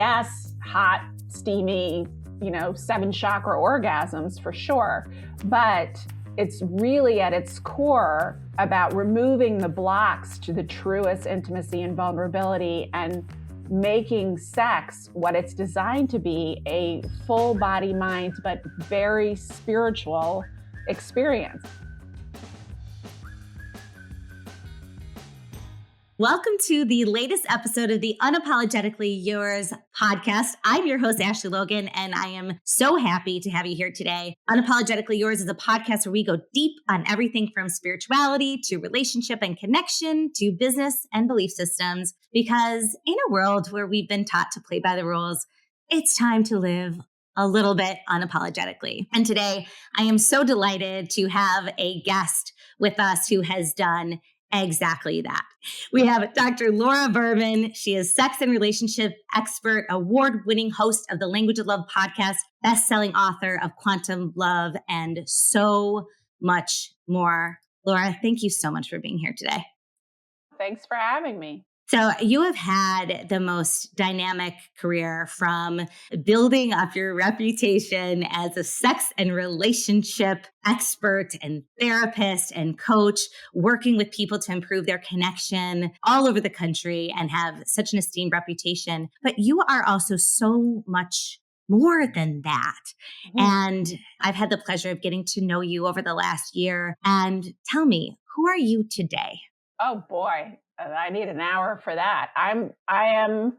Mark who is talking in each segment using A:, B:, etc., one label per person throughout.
A: Yes, hot, steamy, 7-chakra orgasms for sure. But it's really at its core about removing the blocks to the truest intimacy and vulnerability and making sex what it's designed to be, a full body, mind, but very spiritual experience.
B: Welcome to the latest episode of the Unapologetically Yours podcast. I'm your host, Ashley Logan, and I am so happy to have you here today. Unapologetically Yours is a podcast where we go deep on everything from spirituality to relationship and connection to business and belief systems, because in a world where we've been taught to play by the rules, it's time to live a little bit unapologetically. And today, I am so delighted to have a guest with us who has done exactly that. We have Dr. Laura Berman. She is sex and relationship expert, award-winning host of the Language of Love podcast, best-selling author of Quantum Love, and so much more. Laura, thank you so much for being here today.
A: Thanks for having me.
B: So you have had the most dynamic career, from building up your reputation as a sex and relationship expert and therapist and coach, working with people to improve their connection all over the country and have such an esteemed reputation. But you are also so much more than that. Mm-hmm. And I've had the pleasure of getting to know you over the last year. And tell me, who are you today?
A: Oh boy. I need an hour for that. I am,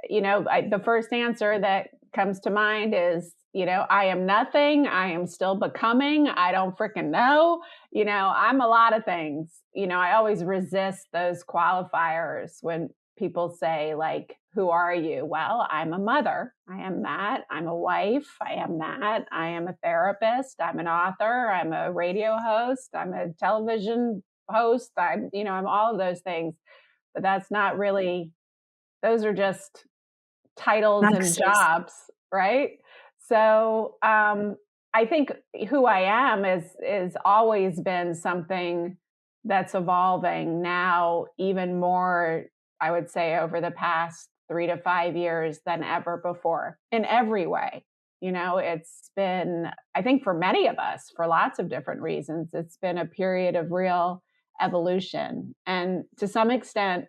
A: the first answer that comes to mind is, I am nothing. I am still becoming. I don't freaking know. I'm a lot of things. I always resist those qualifiers when people say, like, who are you? Well, I'm a mother. I am that. I'm a wife. I am that. I am a therapist. I'm an author. I'm a radio host. I'm a television host. I'm all of those things. But that's not really, those are just titles and jobs, right? So I think who I am is always been something that's evolving now, even more, I would say, over the past 3 to 5 years than ever before in every way. It's been, I think for many of us, for lots of different reasons, it's been a period of real evolution and to some extent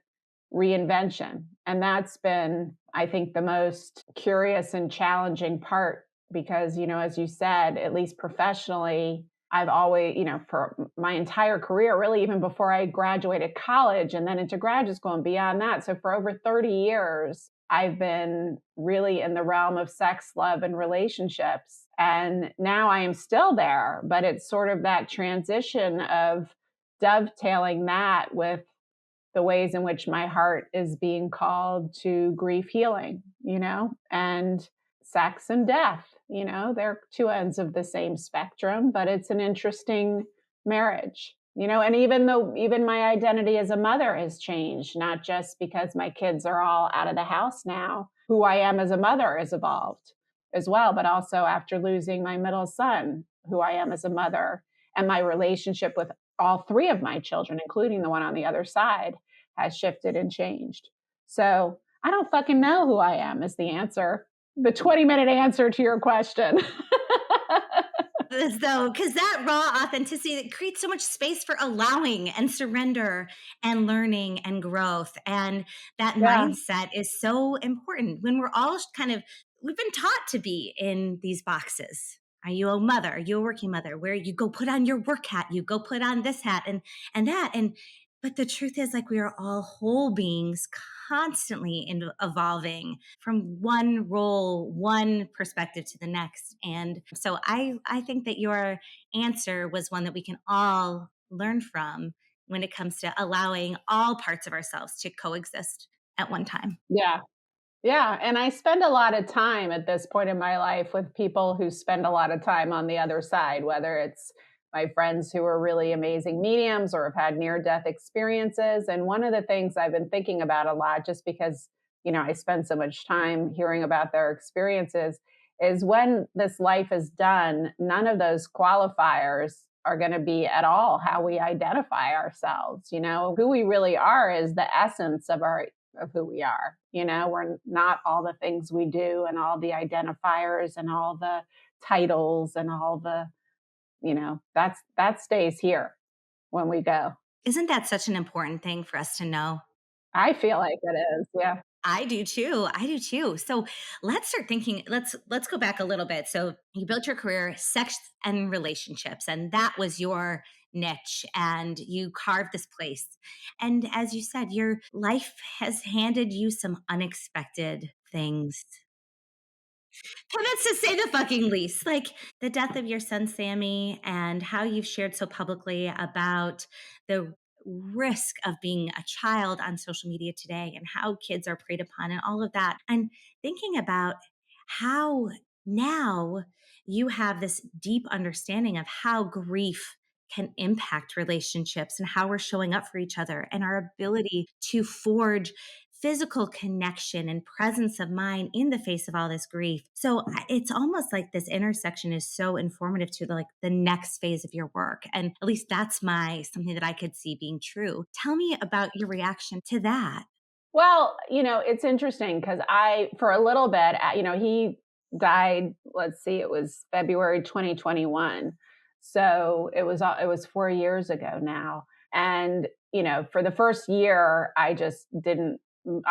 A: reinvention. And that's been, I think, the most curious and challenging part because, as you said, at least professionally, I've always, for my entire career, really even before I graduated college and then into graduate school and beyond that. So for over 30 years, I've been really in the realm of sex, love, and relationships. And now I am still there, but it's sort of that transition of dovetailing that with the ways in which my heart is being called to grief healing, and sex and death, they're two ends of the same spectrum, but it's an interesting marriage, and even my identity as a mother has changed, not just because my kids are all out of the house now. Who I am as a mother has evolved as well, but also after losing my middle son, who I am as a mother, and my relationship with all 3 of my children, including the one on the other side, has shifted and changed. So I don't fucking know who I am is the answer, the 20-minute answer to your question.
B: So, because that raw authenticity, it creates so much space for allowing and surrender and learning and growth. And that mindset is so important when we're all we've been taught to be in these boxes. Are you a mother? Are you a working mother? Where you go put on your work hat, you go put on this hat and that. But the truth is, like, we are all whole beings constantly evolving from one role, one perspective to the next. And so I think that your answer was one that we can all learn from when it comes to allowing all parts of ourselves to coexist at one time.
A: Yeah. Yeah. And I spend a lot of time at this point in my life with people who spend a lot of time on the other side, whether it's my friends who are really amazing mediums or have had near-death experiences. And one of the things I've been thinking about a lot, just because, I spend so much time hearing about their experiences, is when this life is done, none of those qualifiers are going to be at all how we identify ourselves. Who we really are is the essence of of who we are. We're not all the things we do and all the identifiers and all the titles and all the, that stays here when we go.
B: Isn't that such an important thing for us to know?
A: I feel like it is. Yeah.
B: I do too. I do too. So let's start thinking. Let's go back a little bit. So you built your career, sex and relationships, and that was your niche, and you carved this place. And as you said, your life has handed you some unexpected things. And that's to say the fucking least. Like the death of your son, Sammy, and how you've shared so publicly about the risk of being a child on social media today and how kids are preyed upon and all of that. And thinking about how now you have this deep understanding of how grief can impact relationships and how we're showing up for each other and our ability to forge physical connection and presence of mind in the face of all this grief. So it's almost like this intersection is so informative to the next phase of your work. And at least that's something that I could see being true. Tell me about your reaction to that.
A: Well, it's interesting because for a little bit, he died, let's see, it was February 2021. So it was 4 years ago now. And, for the first year, I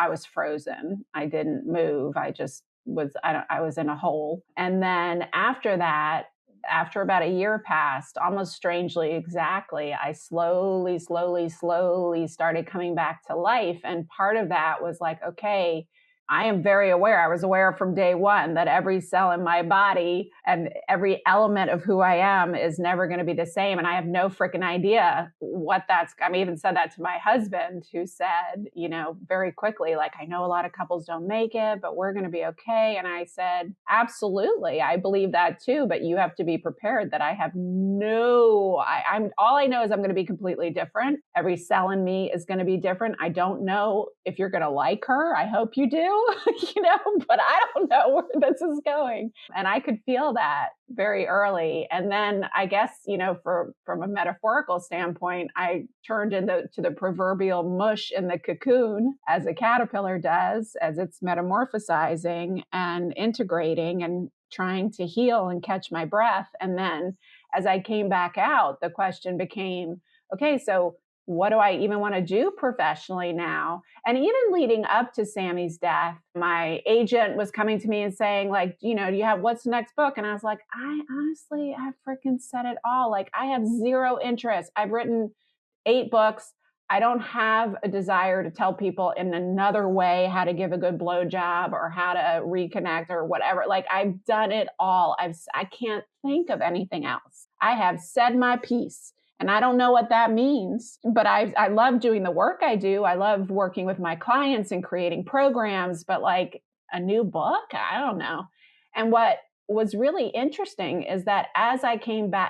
A: was frozen. I didn't move. I was in a hole. And then after that, after about a year passed, almost strangely, exactly, I slowly started coming back to life. And part of that was like, okay, I am very aware. I was aware from day one that every cell in my body and every element of who I am is never going to be the same. And I have no freaking idea what I even said that to my husband, who said, very quickly, like, I know a lot of couples don't make it, but we're going to be okay. And I said, absolutely. I believe that too, but you have to be prepared that I have I'm all I know is I'm going to be completely different. Every cell in me is going to be different. I don't know if you're going to like her. I hope you do. But I don't know where this is going. And I could feel that very early. And then I guess, from a metaphorical standpoint, I turned into the proverbial mush in the cocoon, as a caterpillar does, as it's metamorphosizing and integrating and trying to heal and catch my breath. And then as I came back out, the question became, okay, so what do I even want to do professionally now? And even leading up to Sammy's death, my agent was coming to me and saying, like, what's the next book? And I was like, I've freaking said it all. Like, I have zero interest. I've written 8 books. I don't have a desire to tell people in another way how to give a good blowjob or how to reconnect or whatever. Like, I've done it all. I can't think of anything else. I have said my piece. And I don't know what that means, but I love doing the work I do. I love working with my clients and creating programs, but like a new book, I don't know. And what was really interesting is that as I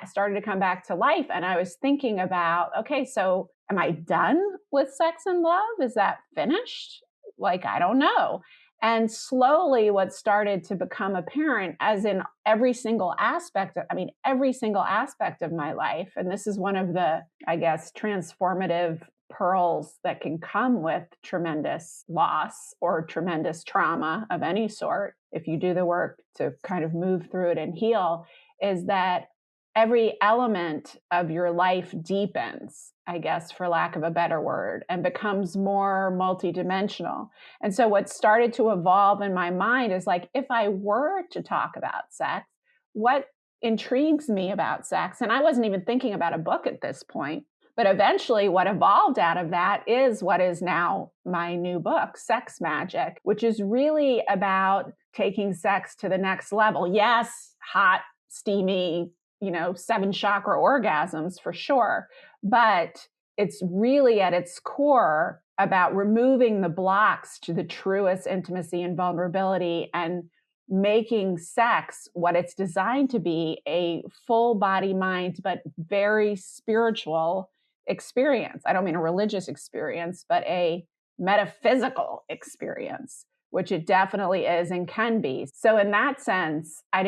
A: started to come back to life, and I was thinking about, okay, so am I done with sex and love? Is that finished? Like, I don't know. And slowly what started to become apparent, as in every single aspect of my life. And this is one of the, I guess, transformative pearls that can come with tremendous loss or tremendous trauma of any sort, if you do the work to kind of move through it and heal, is that every element of your life deepens, I guess, for lack of a better word, and becomes more multidimensional. And so what started to evolve in my mind is like, if I were to talk about sex, what intrigues me about sex? And I wasn't even thinking about a book at this point, but eventually what evolved out of that is what is now my new book, Sex Magic, which is really about taking sex to the next level. Yes, hot, steamy, 7 chakra orgasms for sure. But it's really at its core about removing the blocks to the truest intimacy and vulnerability and making sex what it's designed to be, a full body, mind, but very spiritual experience. I don't mean a religious experience, but a metaphysical experience, which it definitely is and can be. So in that sense, I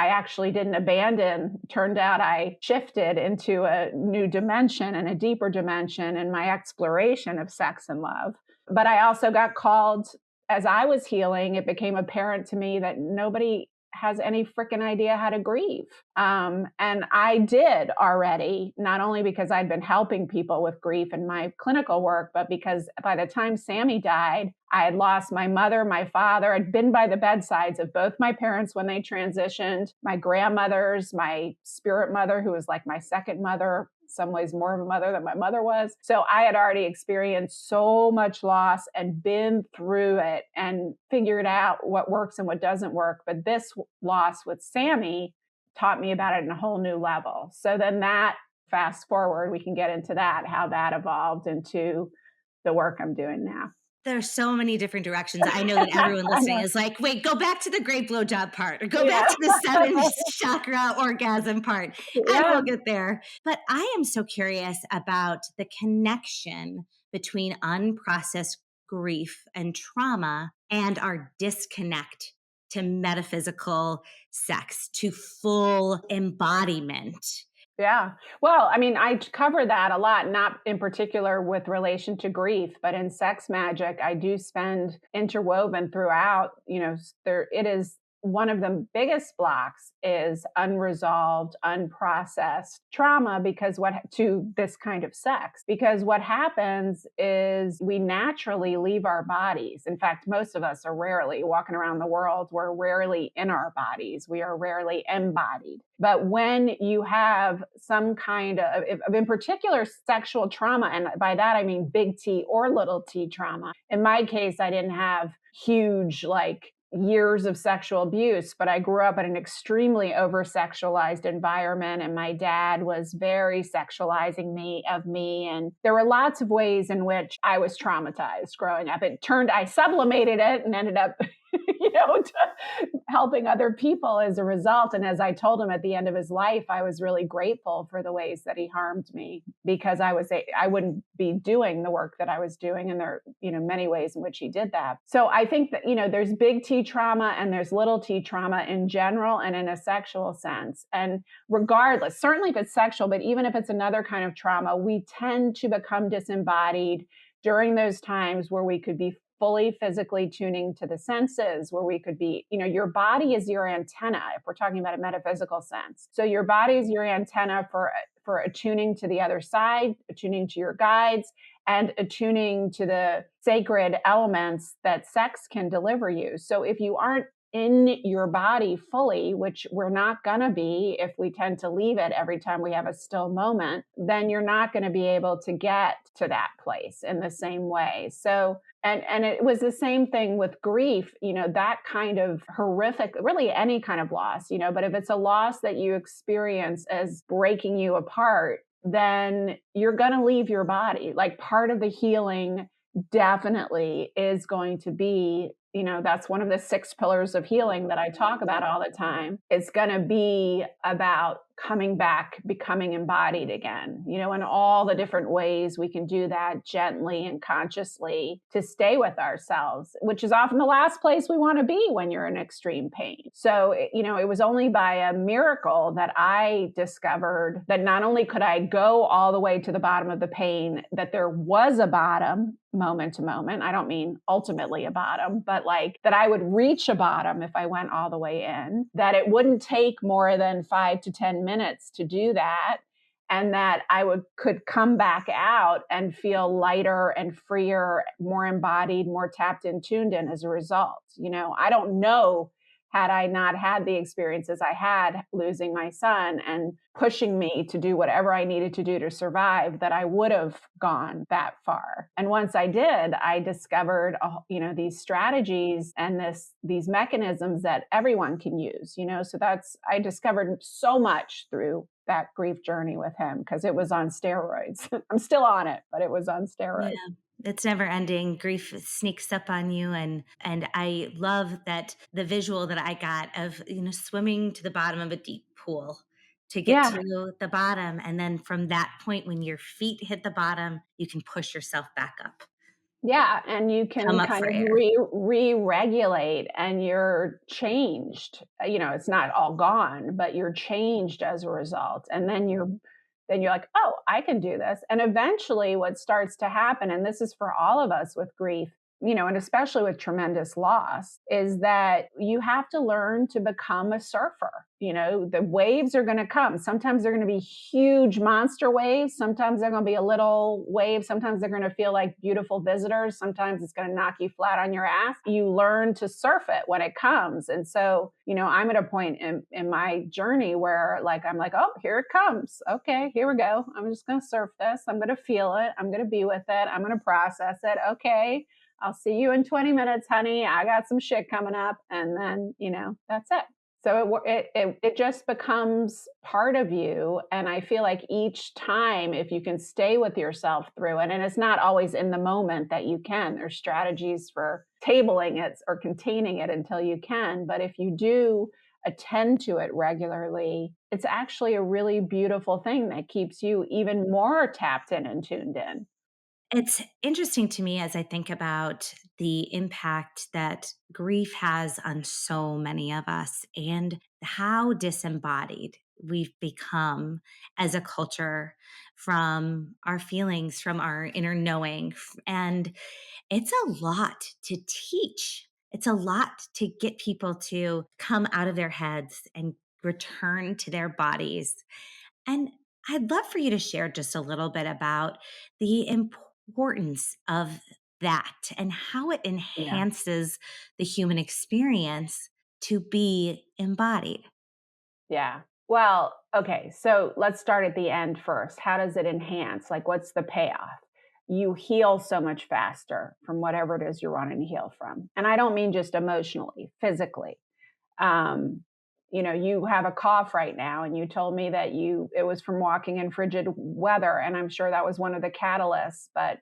A: actually didn't abandon. Turned out I shifted into a new dimension and a deeper dimension in my exploration of sex and love. But I also got called as I was healing. It became apparent to me that nobody has any freaking idea how to grieve. And I did already, not only because I'd been helping people with grief in my clinical work, but because by the time Sammy died, I had lost my mother, my father. I'd been by the bedsides of both my parents when they transitioned, my grandmothers, my spirit mother, who was like my second mother, some ways more of a mother than my mother was. So I had already experienced so much loss and been through it and figured out what works and what doesn't work. But this loss with Sammy taught me about it in a whole new level. So then that, fast forward, we can get into that, how that evolved into the work I'm doing now.
B: There's so many different directions. I know that everyone listening is like, wait, go back to the great blowjob part, or go back to the 7 chakra orgasm part. I will get there. But I am so curious about the connection between unprocessed grief and trauma and our disconnect to metaphysical sex, to full embodiment.
A: Yeah. Well, I mean, I cover that a lot, not in particular with relation to grief, but in sex magic, I do spend interwoven throughout, it is one of the biggest blocks is unresolved, unprocessed trauma to this kind of sex, because what happens is we naturally leave our bodies. In fact, most of us are rarely walking around the world. We're rarely in our bodies. We are rarely embodied. But when you have some kind of, in particular, sexual trauma, and by that I mean big T or little t trauma. In my case, I didn't have huge, years of sexual abuse, but I grew up in an extremely over-sexualized environment, and my dad was very sexualizing of me. And there were lots of ways in which I was traumatized growing up. I sublimated it and ended up helping other people as a result. And as I told him at the end of his life, I was really grateful for the ways that he harmed me, because I wouldn't be doing the work that I was doing. And there are, many ways in which he did that. So I think that, there's big T trauma and there's little t trauma in general and in a sexual sense. And regardless, certainly if it's sexual, but even if it's another kind of trauma, we tend to become disembodied during those times where we could be fully physically tuning to the senses, where we could be, your body is your antenna, if we're talking about a metaphysical sense. So your body is your antenna for attuning to the other side, attuning to your guides, and attuning to the sacred elements that sex can deliver you. So if you aren't in your body fully, which we're not going to be if we tend to leave it every time we have a still moment, then you're not going to be able to get to that place in the same way. So, and it was the same thing with grief, that kind of horrific, really any kind of loss, but if it's a loss that you experience as breaking you apart, then you're going to leave your body. Like, part of the healing definitely is going to be, that's one of the 6 pillars of healing that I talk about all the time. It's going to be about coming back, becoming embodied again, in all the different ways we can do that gently and consciously to stay with ourselves, which is often the last place we want to be when you're in extreme pain. So, it was only by a miracle that I discovered that not only could I go all the way to the bottom of the pain, that there was a bottom moment to moment. I don't mean ultimately a bottom, but that I would reach a bottom if I went all the way in, that it wouldn't take more than 5 to 10 minutes to do that, and that I could come back out and feel lighter and freer, more embodied, more tapped and tuned in as a result. I don't know, had I not had the experiences I had losing my son and pushing me to do whatever I needed to do to survive, that I would have gone that far. And once I did, I discovered, these strategies and these mechanisms that everyone can use, so I discovered so much through that grief journey with him, because it was on steroids. I'm still on it, but it was on steroids.
B: Yeah. It's never ending. Grief sneaks up on you. And I love that the visual that I got of, swimming to the bottom of a deep pool to get to the bottom. And then from that point, when your feet hit the bottom, you can push yourself back up.
A: Yeah. And you can kind of re-regulate, and you're changed. It's not all gone, but you're changed as a result. And then then you're like, oh, I can do this. And eventually what starts to happen, and this is for all of us with grief, and especially with tremendous loss, is that you have to learn to become a surfer. The waves are going to come. Sometimes they're going to be huge monster waves. Sometimes they're going to be a little wave. Sometimes they're going to feel like beautiful visitors. Sometimes it's going to knock you flat on your ass. You learn to surf it when it comes. And so, I'm at a point in my journey where I'm like, oh, here it comes. Okay, here we go. I'm just going to surf this. I'm going to feel it. I'm going to be with it. I'm going to process it. Okay. I'll see you in 20 minutes, honey. I got some shit coming up. And then, that's it. So it just becomes part of you. And I feel like each time, if you can stay with yourself through it, and it's not always in the moment that you can, there's strategies for tabling it or containing it until you can. But if you do attend to it regularly, it's actually a really beautiful thing that keeps you even more tapped in and tuned in.
B: It's interesting to me as I think about the impact that grief has on so many of us and how disembodied we've become as a culture from our feelings, from our inner knowing. And it's a lot to teach. It's a lot to get people to come out of their heads and return to their bodies. And I'd love for you to share just a little bit about the importance of that and how it
A: Yeah.
B: enhances the human experience to be embodied.
A: Yeah. Well, okay. So let's start at the end first. How does it enhance? Like, what's the payoff? You heal so much faster from whatever it is you're wanting to heal from. And I don't mean just emotionally, physically. Um, you have a cough right now, and you told me that it was from walking in frigid weather. And I'm sure that was one of the catalysts. But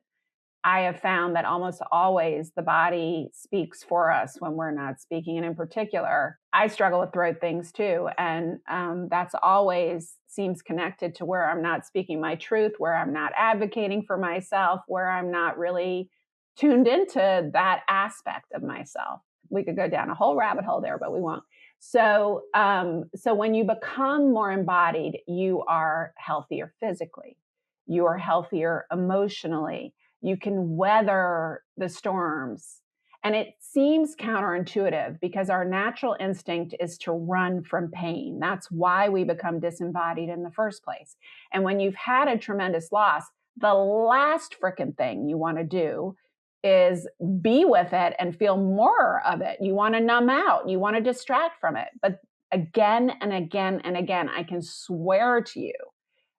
A: I have found that almost always the body speaks for us when we're not speaking. And in particular, I struggle with throat things too. And that's always seems connected to where I'm not speaking my truth, where I'm not advocating for myself, where I'm not really tuned into that aspect of myself. We could go down a whole rabbit hole there, but we won't. So when you become more embodied, you are healthier physically, you are healthier emotionally, you can weather the storms. And it seems counterintuitive because our natural instinct is to run from pain. That's why we become disembodied in the first place. And when you've had a tremendous loss, the last freaking thing you want to do is be with it and feel more of it. You want to numb out, you want to distract from it. But again and again and again, I can swear to you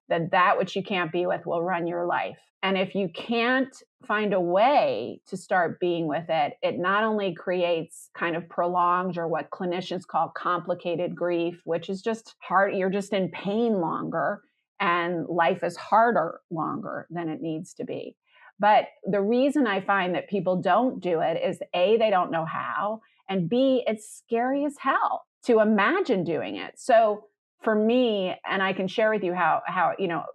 A: that which you can't be with will run your life. And if you can't find a way to start being with it, it not only creates kind of prolonged or what clinicians call complicated grief, which is just hard. You're just in pain longer and life is harder longer than it needs to be. But the reason I find that people don't do it is A, they don't know how, and B, it's scary as hell to imagine doing it. So for me, and I can share with you how,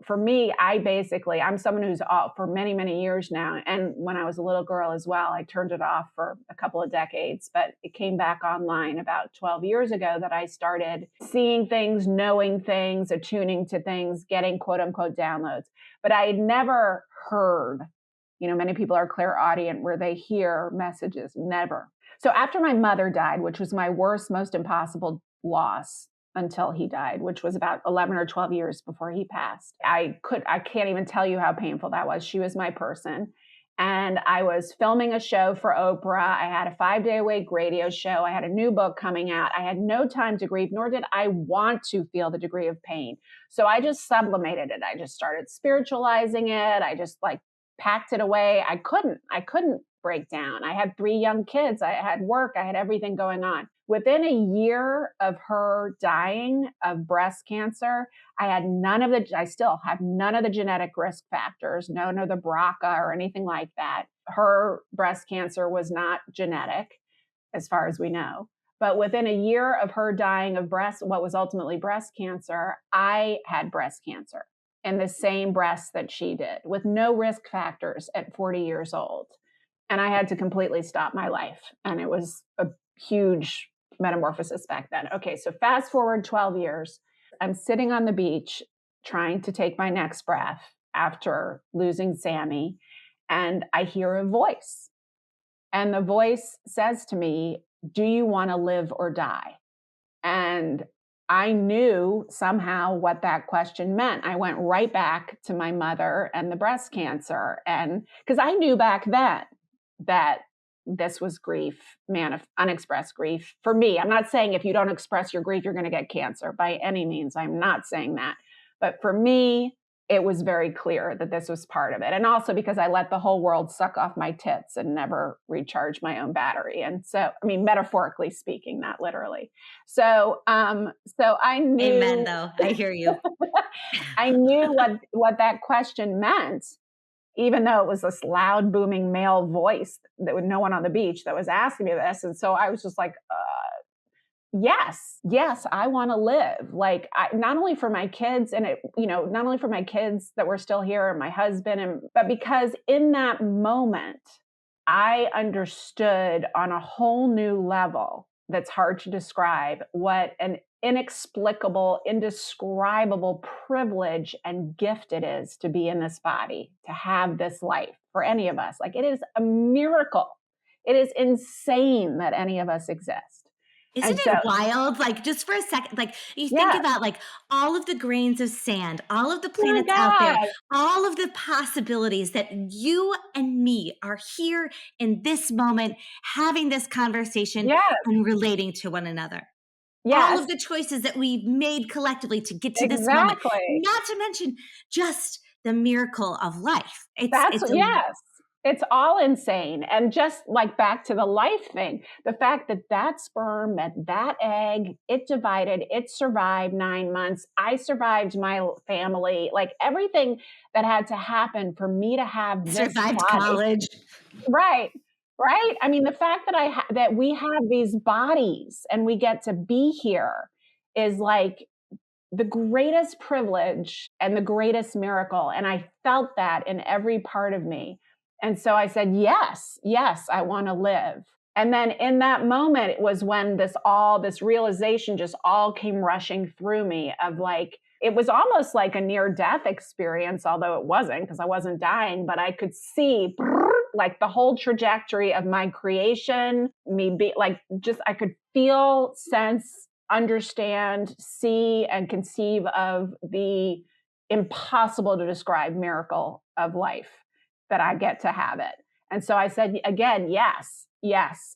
A: for me, I'm someone who's for many, many years now. And when I was a little girl as well, I turned it off for a couple of decades, but it came back online about 12 years ago that I started seeing things, knowing things, attuning to things, getting quote unquote downloads. But I had never heard, many people are clairaudient where they hear messages, never. So after my mother died, which was my worst, most impossible loss, until he died, which was about 11 or 12 years before he passed. I can't even tell you how painful that was. She was my person. And I was filming a show for Oprah. I had a 5-day-a-week radio show. I had a new book coming out. I had no time to grieve, nor did I want to feel the degree of pain. So I just sublimated it. I just started spiritualizing it. I just packed it away. I couldn't break down. I had 3 young kids. I had work. I had everything going on. Within a year of her dying of breast cancer, I still have none of the genetic risk factors, none of the BRCA or anything like that. Her breast cancer was not genetic, as far as we know. But within a year of her dying of what was ultimately breast cancer, I had breast cancer in the same breast that she did, with no risk factors at 40 years old. And I had to completely stop my life. And it was a huge metamorphosis back then. Okay, so fast forward 12 years. I'm sitting on the beach trying to take my next breath after losing Sammy. And I hear a voice. And the voice says to me, do you want to live or die? And I knew somehow what that question meant. I went right back to my mother and the breast cancer. And because I knew back then that this was grief, unexpressed grief for me. I'm not saying if you don't express your grief, you're going to get cancer by any means. I'm not saying that. But for me, it was very clear that this was part of it. And also because I let the whole world suck off my tits and never recharge my own battery. And so, I mean, metaphorically speaking, not literally. So I knew.
B: Amen, though. I hear you.
A: I knew what that question meant, even though it was this loud, booming male voice that with no one on the beach that was asking me this. And so I was just like, yes, I want to live. Like, not only for my kids and not only for my kids that were still here and my husband, but because in that moment, I understood on a whole new level that's hard to describe what an inexplicable, indescribable privilege and gift it is to be in this body, to have this life for any of us. Like, it is a miracle. It is insane that any of us exist.
B: Isn't it wild? Like, just for a second, like you think about like all of the grains of sand, all of the planets out there, all of the possibilities that you and me are here in this moment, having this conversation and relating to one another. All of the choices that we've made collectively to get to this moment, not to mention just the miracle of life.
A: It's all insane. And just like back to the life thing, the fact that that sperm met that egg, it divided, it survived 9 months. I survived my family, like everything that had to happen for me to have this
B: survived
A: body.
B: College.
A: Right. I mean, the fact that that we have these bodies and we get to be here is like the greatest privilege and the greatest miracle. And I felt that in every part of me. And so I said, yes, I want to live. And then in that moment, it was when this realization just all came rushing through me of like, it was almost like a near death experience, although it wasn't because I wasn't dying, but I could see like the whole trajectory of my creation, I could feel, sense, understand, see, and conceive of the impossible to describe miracle of life that I get to have it. And so I said, again, yes,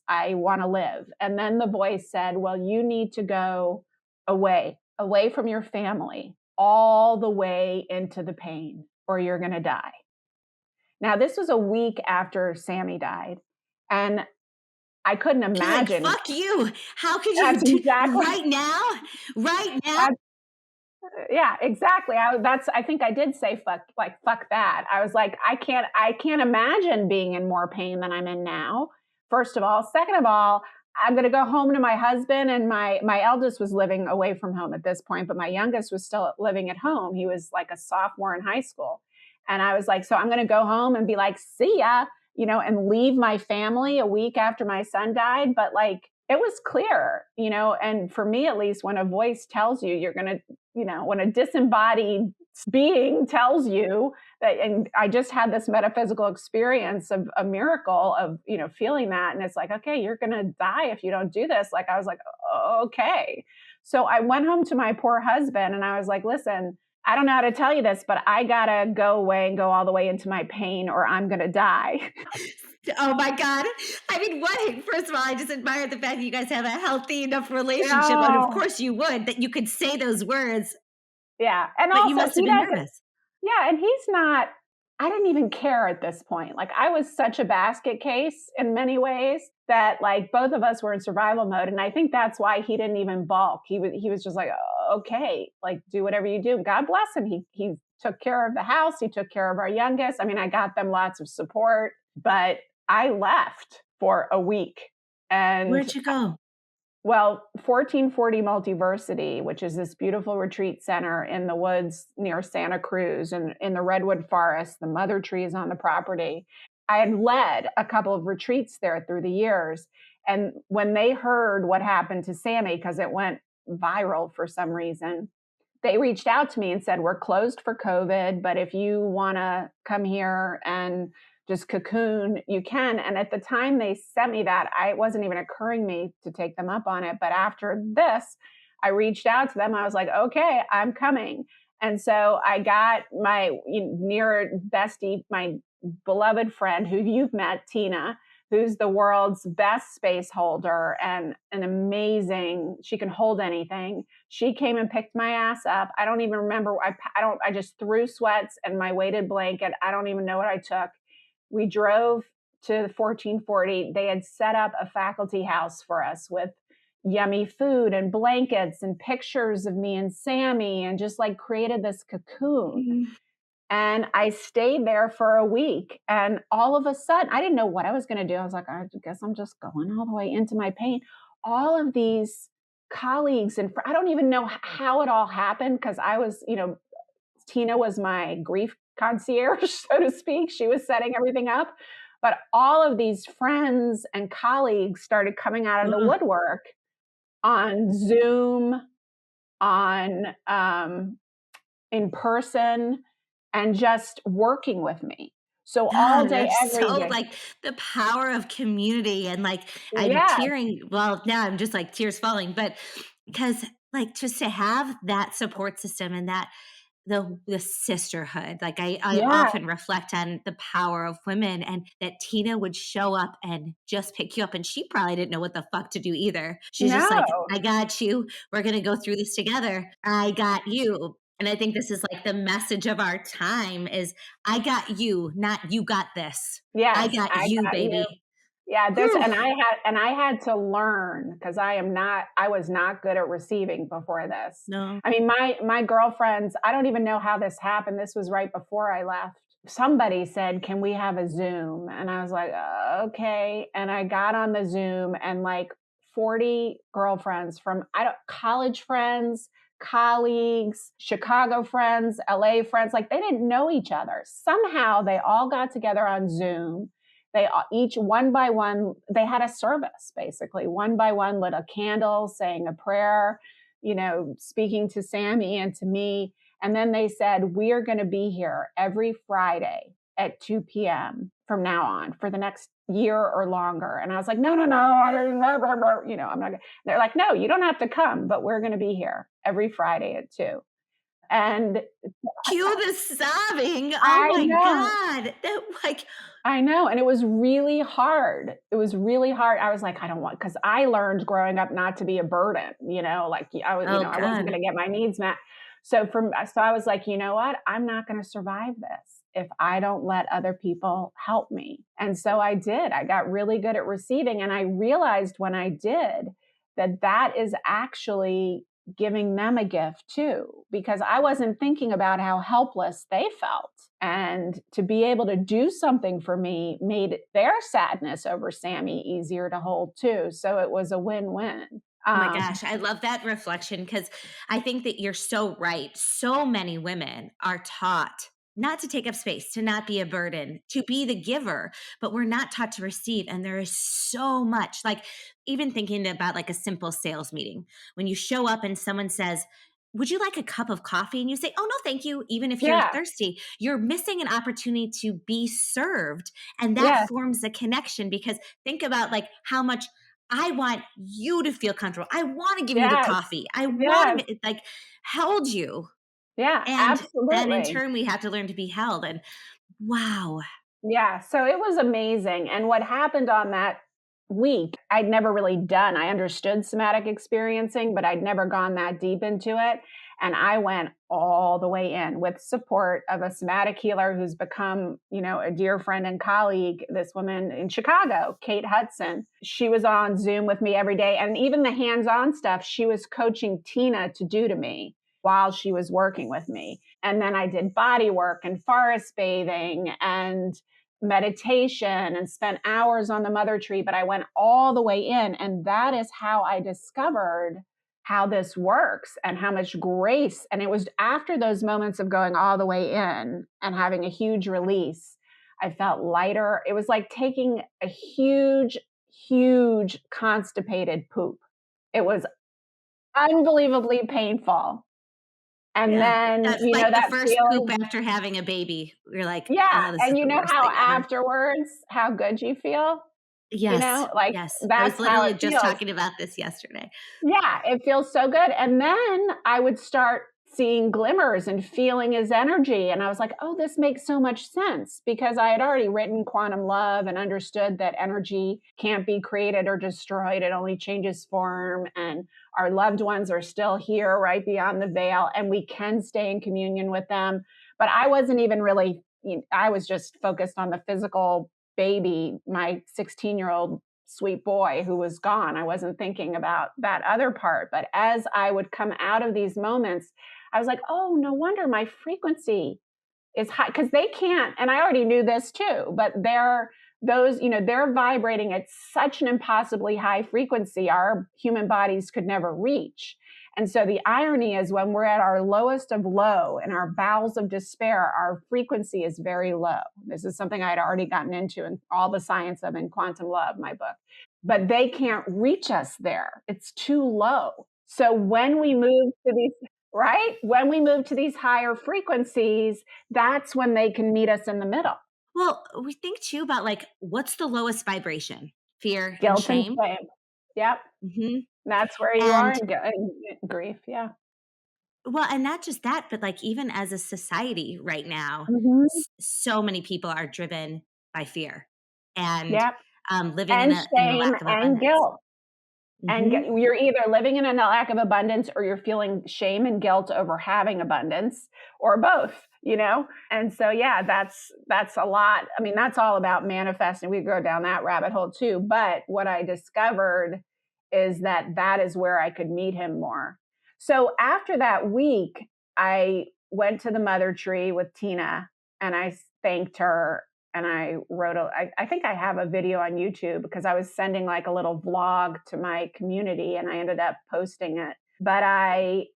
A: I want to live. And then the voice said, well, you need to go away from your family, all the way into the pain, or you're going to die. Now, this was a week after Sammy died. And I couldn't imagine.
B: Like, fuck you. How could you do right now?
A: Yeah, exactly. I think I did say fuck that. I was like, I can't imagine being in more pain than I'm in now. First of all. Second of all, I'm going to go home to my husband, and my eldest was living away from home at this point, but my youngest was still living at home. He was like a sophomore in high school. And I was like, so I'm going to go home and be like, see ya, and leave my family a week after my son died. But like, it was clear, and for me, at least, when a voice tells you you're going to, when a disembodied being tells you that, and I just had this metaphysical experience of a miracle of, feeling that. And it's like, okay, you're going to die if you don't do this. Like, I was like, okay. So I went home to my poor husband and I was like, listen, I don't know how to tell you this, but I got to go away and go all the way into my pain or I'm going to die.
B: Oh my God. I mean, first of all, I just admire the fact that you guys have a healthy enough relationship. And of course you would, that you could say those words.
A: Yeah. And
B: but
A: also
B: you must have been nervous.
A: Yeah. And he's not, I didn't even care at this point. Like, I was such a basket case in many ways that like both of us were in survival mode. And I think that's why he didn't even balk. He was just like, okay, like do whatever you do. God bless him. He took care of the house. He took care of our youngest. I mean, I got them lots of support, but I left for a week. And
B: where'd you go?
A: Well, 1440 Multiversity, which is this beautiful retreat center in the woods near Santa Cruz and in the redwood forest, the mother trees on the property. I had led a couple of retreats there through the years. And when they heard what happened to Sammy, because it went viral for some reason, they reached out to me and said, we're closed for COVID, but if you want to come here and just cocoon, you can. And at the time they sent me that, it wasn't even occurring me to take them up on it. But after this, I reached out to them. I was like, okay, I'm coming. And so I got my near bestie, my beloved friend who you've met, Tina, who's the world's best space holder and an amazing, she can hold anything. She came and picked my ass up. I don't even remember. I just threw sweats and my weighted blanket. I don't even know what I took. We drove to 1440. They had set up a faculty house for us with yummy food and blankets and pictures of me and Sammy, and just like created this cocoon. Mm-hmm. And I stayed there for a week. And all of a sudden, I didn't know what I was going to do. I was like, I guess I'm just going all the way into my pain. All of these colleagues, and I don't even know how it all happened, because I was, Tina was my grief concierge, so to speak. She was setting everything up. But all of these friends and colleagues started coming out of the woodwork on Zoom, on in person, and just working with me. So all day, every day.
B: Like the power of community, and like I'm tearing. Well, now I'm just like tears falling, but because like just to have that support system and that the sisterhood, like I often reflect on the power of women, and that Tina would show up and just pick you up, and she probably didn't know what the fuck to do either. She's just like, I got you. We're going to go through this together. I got you. And I think this is like the message of our time is I got you, not you got this.
A: Yes,
B: I got you, baby.
A: You. Yeah, and I had to learn, because I was not good at receiving before this.
B: No.
A: I mean, my girlfriends, I don't even know how this happened. This was right before I left. Somebody said, can we have a Zoom? And I was like, okay. And I got on the Zoom, and like 40 girlfriends from college friends, colleagues, Chicago friends, LA friends, like they didn't know each other. Somehow they all got together on Zoom. They each one by one, they had a service, basically. One by one lit a candle, saying a prayer, speaking to Sammy and to me. And then they said, we are going to be here every Friday at 2 p.m. from now on for the next year or longer. And I was like, no, I'm not going to. They're like, no, you don't have to come, but we're going to be here every Friday at 2. And
B: cue the sobbing. Oh my God.
A: I know. And it was really hard. I was like, I don't want, because I learned growing up not to be a burden, I wasn't going to get my needs met. So I was like, you know what? I'm not going to survive this if I don't let other people help me. And so I did. I got really good at receiving. And I realized when I did that is actually giving them a gift too, because I wasn't thinking about how helpless they felt. And to be able to do something for me made their sadness over Sammy easier to hold too. So it was a win-win.
B: Oh my gosh, I love that reflection, because I think that you're so right. So many women are taught not to take up space, to not be a burden, to be the giver, but we're not taught to receive. And there is so much, like even thinking about like a simple sales meeting, when you show up and someone says, would you like a cup of coffee? And you say, oh, no, thank you. Even if you're thirsty, you're missing an opportunity to be served. And that forms a connection, because think about like how much I want you to feel comfortable. I want to give you the coffee. I want to like held you.
A: Yeah,
B: and
A: absolutely.
B: Then in turn, we have to learn to be held. And wow.
A: Yeah. So it was amazing. And what happened on that week, I'd never really done. I understood somatic experiencing, but I'd never gone that deep into it. And I went all the way in with support of a somatic healer who's become, a dear friend and colleague, this woman in Chicago, Kate Hudson. She was on Zoom with me every day. And even the hands-on stuff, she was coaching Tina to do to me while she was working with me. And then I did body work and forest bathing and meditation and spent hours on the mother tree, but I went all the way in. And that is how I discovered how this works and how much grace. And it was after those moments of going all the way in and having a huge release, I felt lighter. It was like taking a huge, huge constipated poop. It was unbelievably painful. And
B: Yeah.
A: then,
B: That's like the
A: that
B: first poop
A: feeling.
B: after having a baby. You're like,
A: Yeah,
B: "Oh, this is
A: and
B: the worst
A: how
B: thing ever."
A: afterwards, how good you feel?
B: Yes,
A: Like,
B: yes. I was
A: that's how
B: literally
A: it
B: just
A: feels.
B: talking about this yesterday.
A: Yeah, it feels so good, and then I would start seeing glimmers and feeling his energy, and I was like, "Oh, this makes so much sense," because I had already written Quantum Love and understood that energy can't be created or destroyed, it only changes form, and our loved ones are still here right beyond the veil, and we can stay in communion with them. But I wasn't even really, I was just focused on the physical baby, my 16-year-old sweet boy who was gone. I wasn't thinking about that other part. But as I would come out of these moments, I was like, oh, no wonder my frequency is high, because they can't, and I already knew this too, but they're vibrating at such an impossibly high frequency our human bodies could never reach. And so the irony is, when we're at our lowest of low and our bowels of despair, our frequency is very low. This is something I had already gotten into in all the science of in Quantum Love, my book. But they can't reach us there. It's too low. So when we move to these, right? When we move to these higher frequencies, that's when they can meet us in the middle.
B: Well, we think too about like, what's the lowest vibration? Fear and
A: Guilt and
B: shame.
A: shame. Yep.
B: Mhm.
A: That's where you are
B: And
A: in grief. Yeah.
B: well, and not just that, but like even as a society right now,
A: Mhm.
B: so many people are driven by fear and
A: Yep.
B: living
A: And
B: in a
A: shame
B: lack of
A: and
B: abundance.
A: guilt. And
B: Hmm.
A: you're either living in a lack of abundance, or you're feeling shame and guilt over having abundance, or both. And so, yeah, that's a lot. I mean, that's all about manifesting. We go down that rabbit hole too. But what I discovered is that is where I could meet him more. So after that week, I went to the mother tree with Tina, and I thanked her, and I wrote I think I have a video on YouTube, because I was sending like a little vlog to my community, and I ended up posting it. But I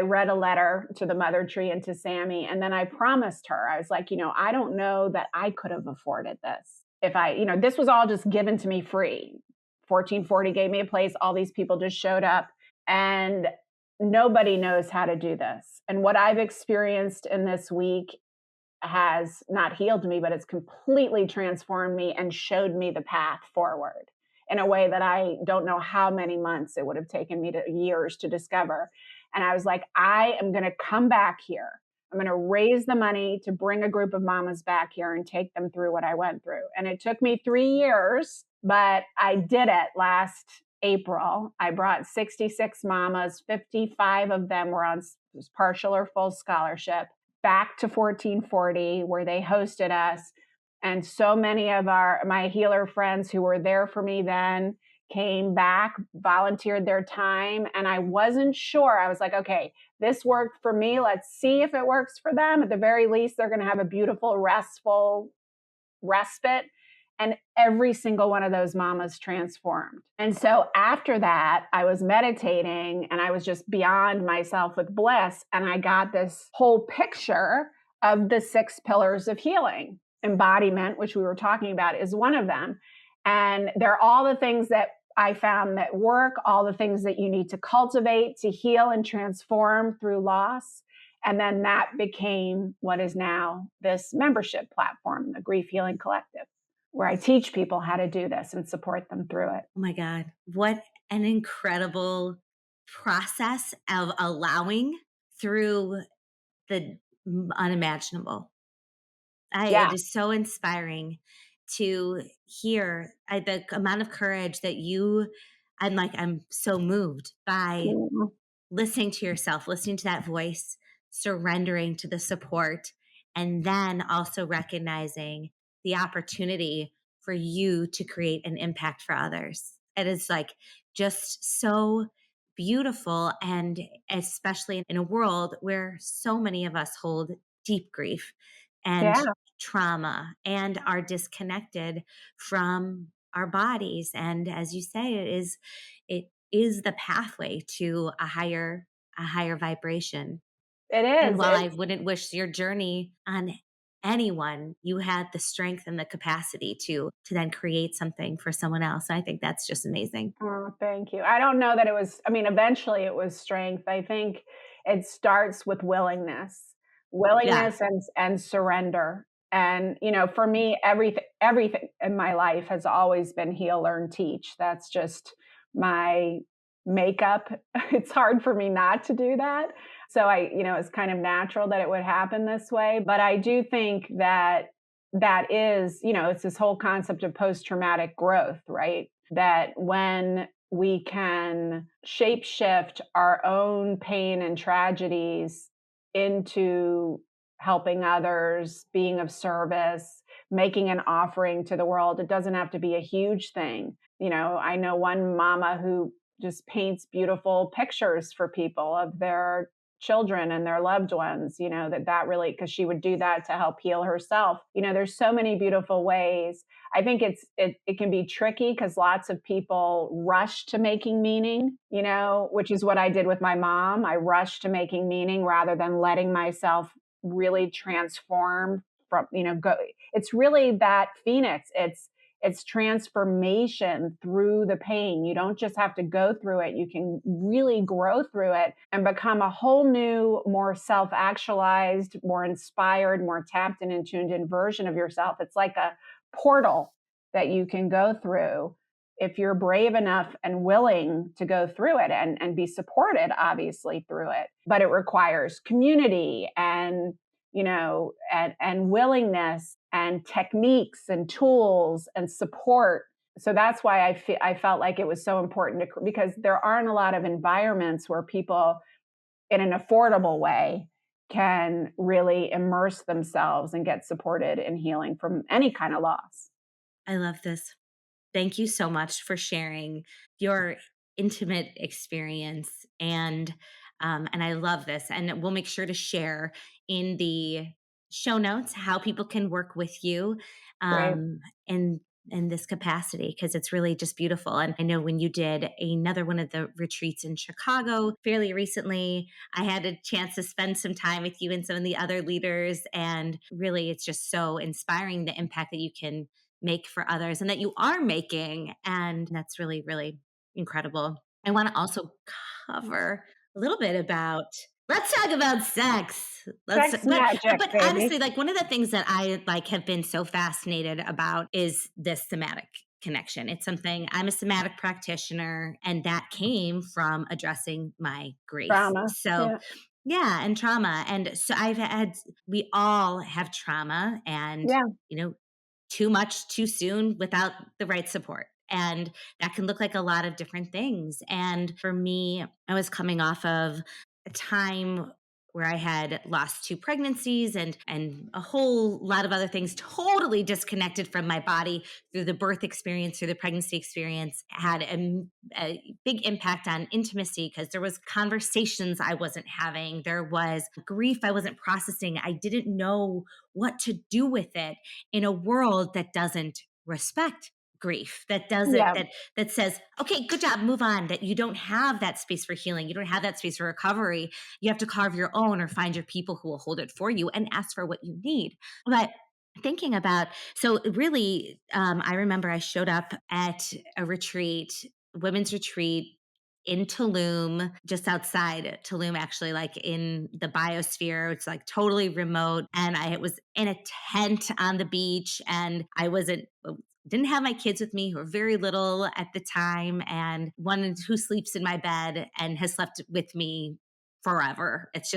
A: read a letter to the mother tree and to Sammy, and then I promised her, I was like, I don't know that I could have afforded this if this was all just given to me free. 1440 gave me a place, all these people just showed up, and nobody knows how to do this. And what I've experienced in this week has not healed me, but it's completely transformed me and showed me the path forward in a way that I don't know how many months it would have taken me to years to discover. And I was like, I am going to come back here. I'm going to raise the money to bring a group of mamas back here and take them through what I went through. And it took me 3 years, but I did it last April. I brought 66 mamas, 55 of them were on partial or full scholarship, back to 1440, where they hosted us. And so many of my healer friends who were there for me then came back, volunteered their time. And I wasn't sure. I was like, okay, this worked for me. Let's see if it works for them. At the very least, they're going to have a beautiful, restful respite. And every single one of those mamas transformed. And so after that, I was meditating, and I was just beyond myself with bliss. And I got this whole picture of the 6 pillars of healing. Embodiment, which we were talking about, is one of them. And they're all the things that I found that work, all the things that you need to cultivate to heal and transform through loss. And then that became what is now this membership platform, the Grief Healing Collective, where I teach people how to do this and support them through it.
B: Oh my God. What an incredible process of allowing through the unimaginable. It
A: Yeah.
B: is so inspiring to hear the amount of courage that I'm so moved by
A: Mhm.
B: listening to yourself, listening to that voice, surrendering to the support, and then also recognizing the opportunity for you to create an impact for others. It is like just so beautiful. And especially in a world where so many of us hold deep grief and
A: Yeah,
B: trauma and are disconnected from our bodies. And as you say, it is the pathway to a higher vibration.
A: it
B: And
A: is.
B: while I
A: It's
B: wouldn't wish your journey on anyone, you had the strength and the capacity to then create something for someone else. I think that's just amazing.
A: Oh, thank you. I don't know that it was, I mean, eventually it was strength. I think it starts with willingness,
B: Yeah.
A: and surrender. And, for me, everything in my life has always been heal, learn, teach. That's just my makeup. It's hard for me not to do that. So it's kind of natural that it would happen this way. But I do think that is, it's this whole concept of post traumatic growth, right? That when we can shape shift our own pain and tragedies into helping others, being of service, making an offering to the world. It doesn't have to be a huge thing. I know one mama who just paints beautiful pictures for people of their children and their loved ones, that really, because she would do that to help heal herself. There's so many beautiful ways. I think it can be tricky because lots of people rush to making meaning, which is what I did with my mom. I rushed to making meaning rather than letting myself really transform from, go. It's really that phoenix. It's transformation through the pain. You don't just have to go through it. You can really grow through it and become a whole new, more self-actualized, more inspired, more tapped in and tuned in version of yourself. It's like a portal that you can go through if you're brave enough and willing to go through it and be supported, obviously, through it. But it requires community and willingness and techniques and tools and support. So that's why I felt like it was so important because there aren't a lot of environments where people in an affordable way can really immerse themselves and get supported in healing from any kind of loss.
B: I love this. Thank you so much for sharing your intimate experience and I love this. And we'll make sure to share in the show notes how people can work with you
A: Great.
B: in this capacity because it's really just beautiful. And I know when you did another one of the retreats in Chicago fairly recently, I had a chance to spend some time with you and some of the other leaders. And really, it's just so inspiring the impact that you can make for others and that you are making. And that's really, really incredible. I want to also cover a little bit about let's talk about sex. Let's
A: Sex magic,
B: but
A: baby.
B: honestly, like one of the things that I like have been so fascinated about is this somatic connection. It's something I'm a somatic practitioner and that came from addressing my grief.
A: Trauma.
B: So
A: Yeah.
B: yeah, and trauma. And so we all have trauma and,
A: Yeah.
B: you know, too much too soon without the right support. And that can look like a lot of different things. And for me, I was coming off of a time where I had lost two pregnancies and a whole lot of other things totally disconnected from my body through the birth experience, through the pregnancy experience, had a big impact on intimacy because there was conversations I wasn't having. There was grief I wasn't processing. I didn't know what to do with it in a world that doesn't respect grief, that doesn't
A: Yeah.
B: that says, okay, good job, move on, that you don't have that space for healing, you don't have that space for recovery, you have to carve your own or find your people who will hold it for you and ask for what you need. But thinking about, so really, I remember I showed up at a retreat, women's retreat in Tulum, just outside Tulum, actually, like in the biosphere. It's like totally remote. And I was in a tent on the beach and I didn't have my kids with me who were very little at the time. And one who sleeps in my bed and has slept with me forever. It's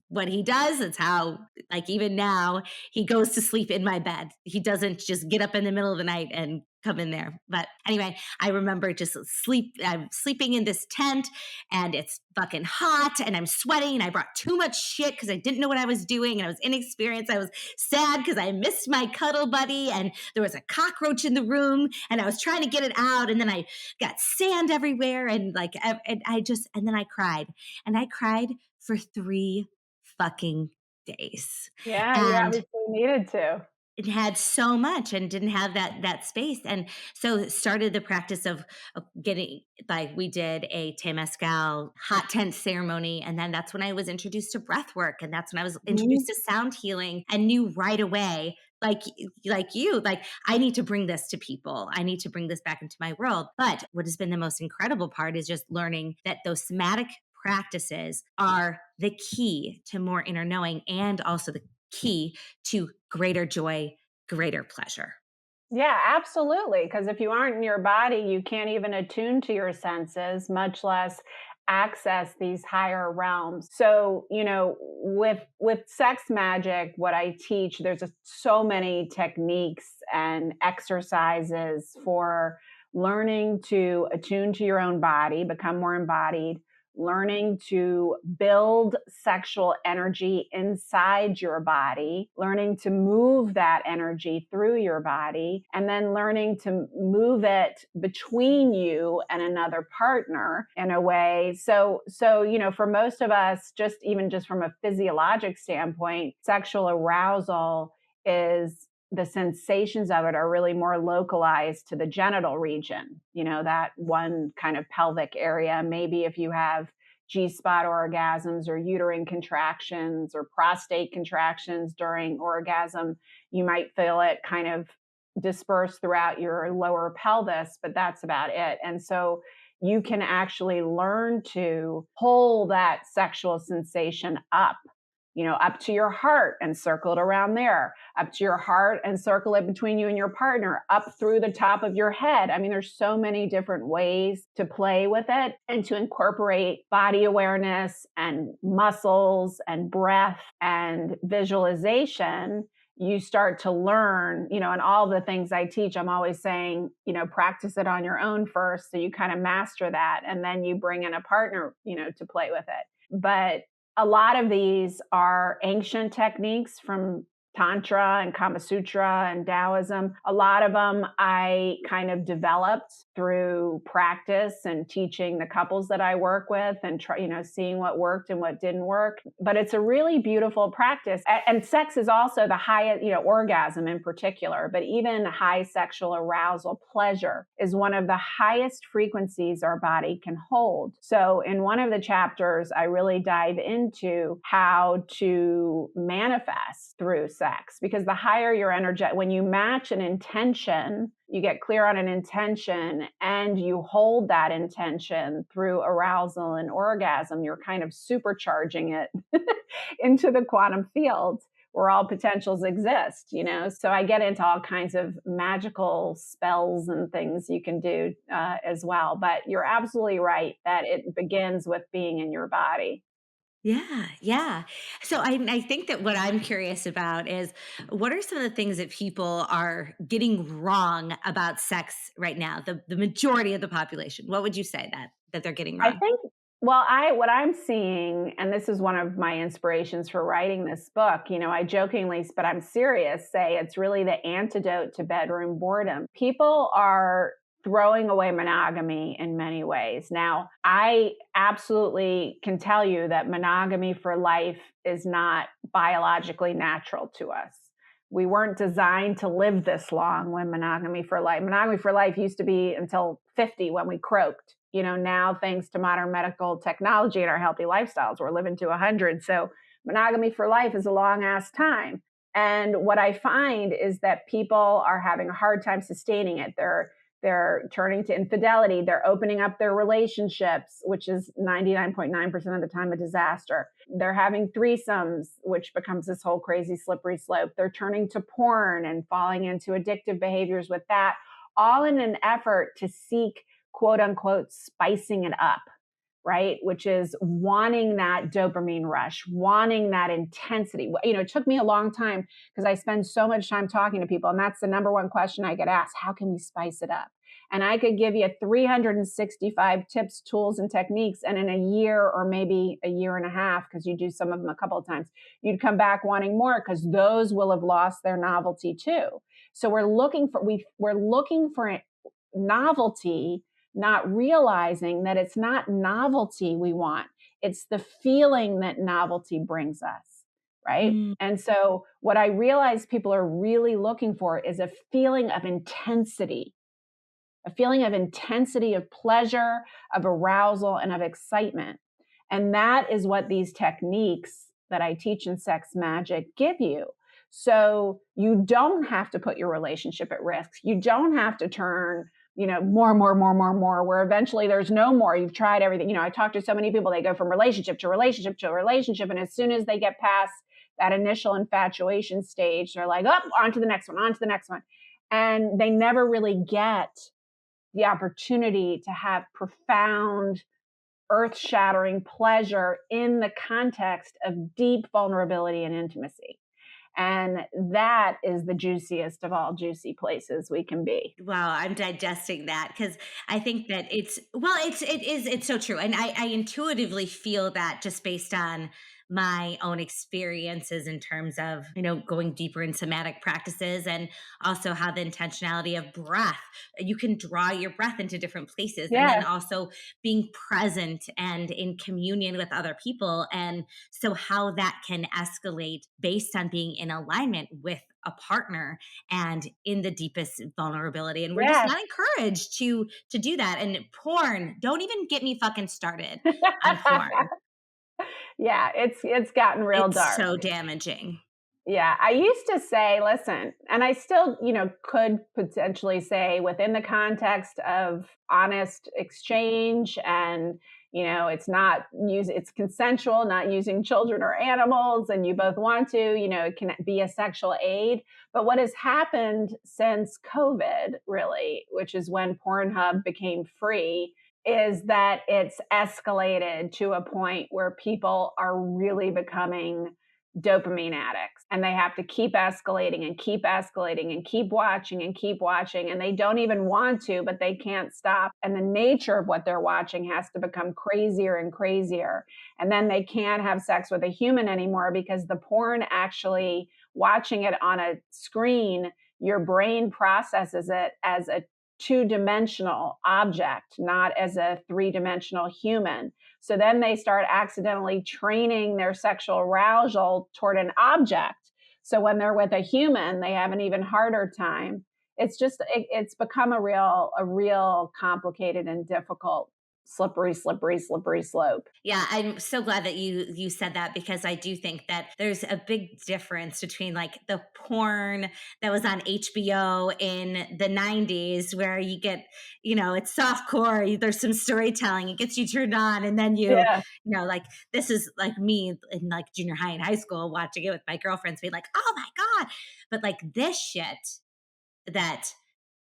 B: what he does. It's how, like, even now, he goes to sleep in my bed. He doesn't just get up in the middle of the night and come in there. But anyway, I remember I'm sleeping in this tent and it's fucking hot and I'm sweating and I brought too much shit because I didn't know what I was doing and I was inexperienced. I was sad because I missed my cuddle buddy and there was a cockroach in the room and I was trying to get it out and then I got sand everywhere and and then I cried and I cried for 3 fucking days.
A: Yeah. You
B: And
A: obviously needed to.
B: it had so much and didn't have that space. And so it started the practice of getting, like, we did a Temescal hot tent ceremony. And then that's when I was introduced to breath work. And that's when I was introduced
A: Mhm.
B: to sound healing and knew right away, like you, like, I need to bring this to people. I need to bring this back into my world. But what has been the most incredible part is just learning that those somatic practices are the key to more inner knowing and also the key to greater joy, greater pleasure.
A: Yeah, absolutely. Because if you aren't in your body, you can't even attune to your senses, much less access these higher realms. So, with sex magic, what I teach, there's so many techniques and exercises for learning to attune to your own body, become more embodied, learning to build sexual energy inside your body, learning to move that energy through your body, and then learning to move it between you and another partner in a way. So, for most of us, just from a physiologic standpoint, sexual arousal is the sensations of it are really more localized to the genital region, that one kind of pelvic area. Maybe if you have G-spot orgasms or uterine contractions or prostate contractions during orgasm, you might feel it kind of disperse throughout your lower pelvis, but that's about it. And so you can actually learn to pull that sexual sensation up to your heart and circle it around there, up to your heart and circle it between you and your partner, up through the top of your head. I mean, there's so many different ways to play with it and to incorporate body awareness and muscles and breath and visualization. You start to learn, and all the things I teach, I'm always saying, practice it on your own first. So you kind of master that. And then you bring in a partner, to play with it. But a lot of these are ancient techniques from Tantra and Kama Sutra and Taoism. A lot of them I kind of developed through practice and teaching the couples that I work with and seeing what worked and what didn't work. But it's a really beautiful practice. And sex is also the highest, orgasm in particular, but even high sexual arousal, pleasure is one of the highest frequencies our body can hold. So in one of the chapters, I really dive into how to manifest through sex, because the higher your energy, when you match an intention, you get clear on an intention and you hold that intention through arousal and orgasm, you're kind of supercharging it into the quantum field where all potentials exist, So I get into all kinds of magical spells and things you can do as well. But you're absolutely right that it begins with being in your body.
B: Yeah, yeah. So I think that what I'm curious about is what are some of the things that people are getting wrong about sex right now? The majority of the population. What would you say that they're getting
A: I
B: wrong?
A: think, well, what I'm seeing, and this is one of my inspirations for writing this book, I jokingly, but I'm serious, say it's really the antidote to bedroom boredom. People are throwing away monogamy in many ways. Now, I absolutely can tell you that monogamy for life is not biologically natural to us. We weren't designed to live this long when monogamy for life used to be until 50 when we croaked. Now thanks to modern medical technology and our healthy lifestyles, we're living to 100. So monogamy for life is a long ass time. And what I find is that people are having a hard time sustaining it. They're turning to infidelity. They're opening up their relationships, which is 99.9% of the time a disaster. They're having threesomes, which becomes this whole crazy slippery slope. They're turning to porn and falling into addictive behaviors with that, all in an effort to seek, quote unquote, spicing it up, right? Which is wanting that dopamine rush, wanting that intensity. It took me a long time because I spend so much time talking to people. And that's the number one question I get asked: how can we spice it up? And I could give you 365 tips, tools, and techniques. And in a year or maybe a year and a half, because you do some of them a couple of times, you'd come back wanting more because those will have lost their novelty too. So we're looking for novelty, not realizing that it's not novelty we want. It's the feeling that novelty brings us, right?
B: Mm.
A: And so what I realize people are really looking for is a feeling of intensity, of pleasure, of arousal, and of excitement. And that is what these techniques that I teach in sex magic give you. So you don't have to put your relationship at risk. You don't have to turn more, more, more, more, more, where eventually there's no more. You've tried everything. I talk to so many people, they go from relationship to relationship to relationship. And as soon as they get past that initial infatuation stage, they're like, oh, on to the next one, on to the next one. And they never really get the opportunity to have profound, earth-shattering pleasure in the context of deep vulnerability and intimacy. And that is the juiciest of all juicy places we can be.
B: Wow, I'm digesting that because I think that it's so true. And I intuitively feel that just based on my own experiences in terms of, going deeper in somatic practices and also how the intentionality of breath, you can draw your breath into different places and then
A: Yes,
B: also being present and in communion with other people. And so how that can escalate based on being in alignment with a partner and in the deepest vulnerability, and we're just
A: yes.
B: not encouraged to do that. And porn, don't even get me fucking started on porn.
A: Yeah, it's gotten real
B: It's
A: dark.
B: so damaging.
A: Yeah, I used to say, listen, and I still, could potentially say within the context of honest exchange and, it's consensual, not using children or animals, and you both want to, it can be a sexual aid. But what has happened since COVID, really, which is when Pornhub became free, is that it's escalated to a point where people are really becoming dopamine addicts, and they have to keep escalating and keep escalating and keep watching, and they don't even want to, but they can't stop, and the nature of what they're watching has to become crazier and crazier, and then they can't have sex with a human anymore because the porn, actually watching it on a screen, your brain processes it as a two-dimensional object, not as a three-dimensional human. So then they start accidentally training their sexual arousal toward an object. So when they're with a human, they have an even harder time. It's become a real complicated and difficult slippery slope.
B: Yeah, I'm so glad that you said that because I do think that there's a big difference between like the porn that was on HBO in the 90s where you get, it's softcore, there's some storytelling, it gets you turned on, and then
A: Yeah.
B: like this is like me in like junior high and high school watching it with my girlfriends being like, "Oh my God." But like this shit that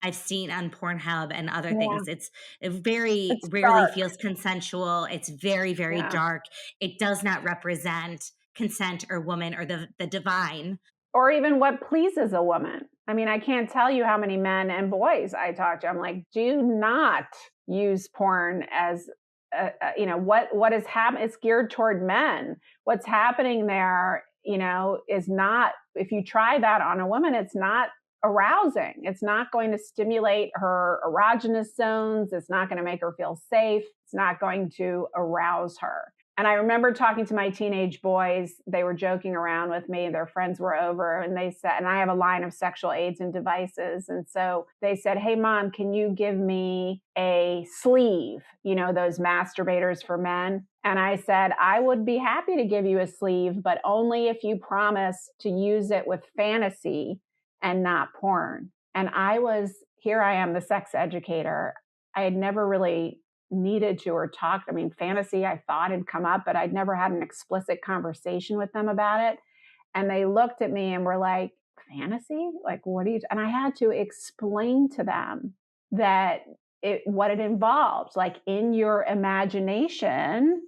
B: I've seen on Pornhub and other
A: Yeah.
B: things. It very
A: It's
B: rarely
A: dark.
B: feels consensual. It's very, very
A: Yeah.
B: dark. It does not represent consent or woman or the divine.
A: Or even what pleases a woman. I mean, I can't tell you how many men and boys I talk to. I'm like, do not use porn as, what is happening. It's geared toward men. What's happening there, is not, if you try that on a woman, it's not arousing. It's not going to stimulate her erogenous zones. It's not going to make her feel safe. It's not going to arouse her. And I remember talking to my teenage boys. They were joking around with me. Their friends were over, and they said, and I have a line of sexual aids and devices. And so they said, "Hey, Mom, can you give me a sleeve? Those masturbators for men?" And I said, "I would be happy to give you a sleeve, but only if you promise to use it with fantasy and not porn." And here I am, the sex educator. I had never really needed to or talked. I mean, fantasy, I thought had come up, but I'd never had an explicit conversation with them about it. And they looked at me and were like, "Fantasy? Like, what do you?" And I had to explain to them that what it involves, like in your imagination,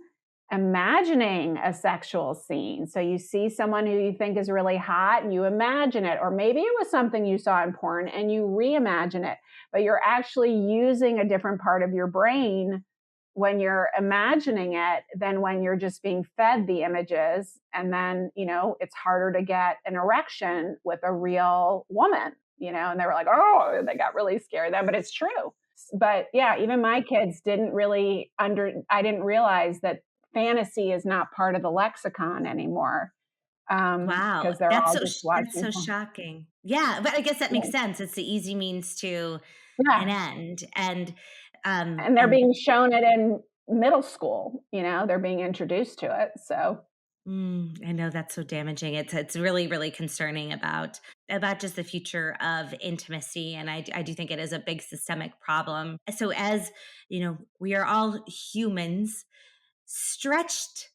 A: imagining a sexual scene. So you see someone who you think is really hot and you imagine it, or maybe it was something you saw in porn and you reimagine it, but you're actually using a different part of your brain when you're imagining it than when you're just being fed the images. And then, it's harder to get an erection with a real woman, and they were like, "Oh," they got really scared then, but it's true. But yeah, even my kids I didn't realize that fantasy is not part of the lexicon anymore,
B: Wow,
A: because they're all just
B: that's
A: watching
B: so
A: porn.
B: shocking. Yeah, but I guess that makes
A: Yeah.
B: sense. It's the easy means to an
A: Yeah,
B: end,
A: and they're
B: and
A: being shown it in middle school, they're being introduced to it, so
B: I know that's so damaging. It's really really concerning about just the future of intimacy, and I do think it is a big systemic problem. So as you know, we are all humans stretched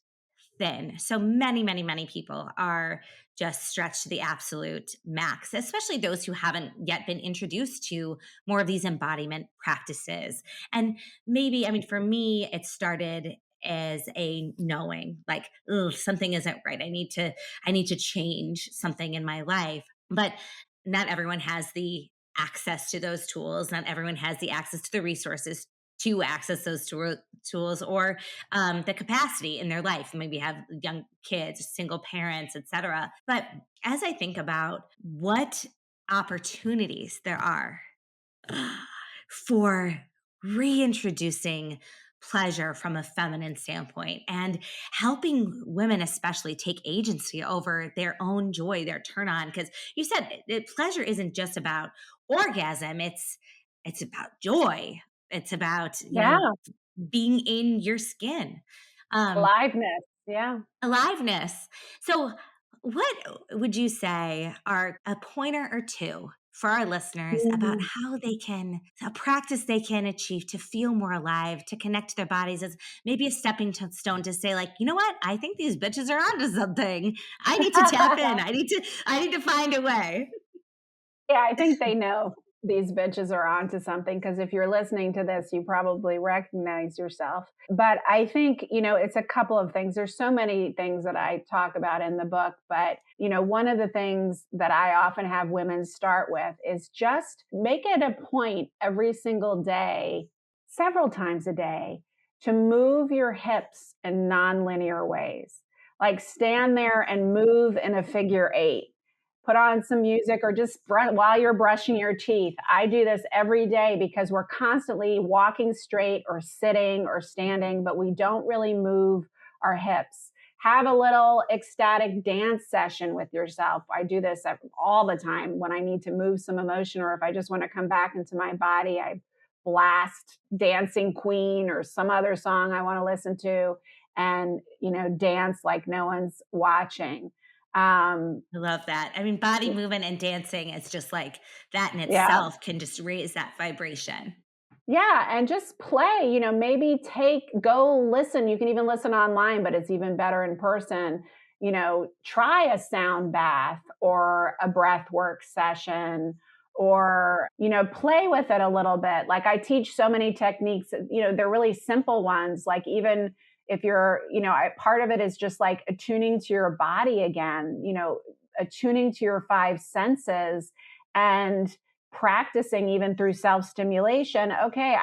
B: thin. So many people are just stretched to the absolute max, especially those who haven't yet been introduced to more of these embodiment practices. And maybe, I mean, for me, it started as a knowing like, "Ugh, something isn't right. I need to change something in my life." But not everyone has the access to those tools. Not everyone has the access to the resources to access those tools, or the capacity in their life. Maybe have young kids, single parents, etc. But as I think about what opportunities there are for reintroducing pleasure from a feminine standpoint and helping women especially take agency over their own joy, their turn on, because you said pleasure isn't just about orgasm, it's about joy, it's about
A: Yeah.
B: being in your skin. Um,
A: Aliveness. Yeah.
B: Aliveness. So, what would you say are a pointer or two for our listeners about
A: Mhm.
B: how they can, a practice they can achieve to feel more alive, to connect to their bodies as maybe a stepping stone to say, like, you know what? I think these bitches are onto something. I need to tap in. I need to find a way.
A: Yeah, I think they know these bitches are onto something because if you're listening to this, you probably recognize yourself. But I think, it's a couple of things. There's so many things that I talk about in the book, but, one of the things that I often have women start with is just make it a point every single day, several times a day, to move your hips in nonlinear ways. Like stand there and move in a figure eight, put on some music, or just while you're brushing your teeth. I do this every day because we're constantly walking straight or sitting or standing, but we don't really move our hips. Have a little ecstatic dance session with yourself. I do this all the time when I need to move some emotion, or if I just want to come back into my body, I blast Dancing Queen or some other song I want to listen to, and dance like no one's watching.
B: I love that. I mean, body movement and dancing is just like that in
A: Yeah.
B: itself can just raise that vibration.
A: Yeah, and just play, maybe go listen. You can even listen online, but it's even better in person. Try a sound bath or a breath work session, or, play with it a little bit. Like I teach so many techniques, they're really simple ones. Like even if you're, part of it is just like attuning to your body again, attuning to your five senses, and practicing even through self-stimulation. Okay,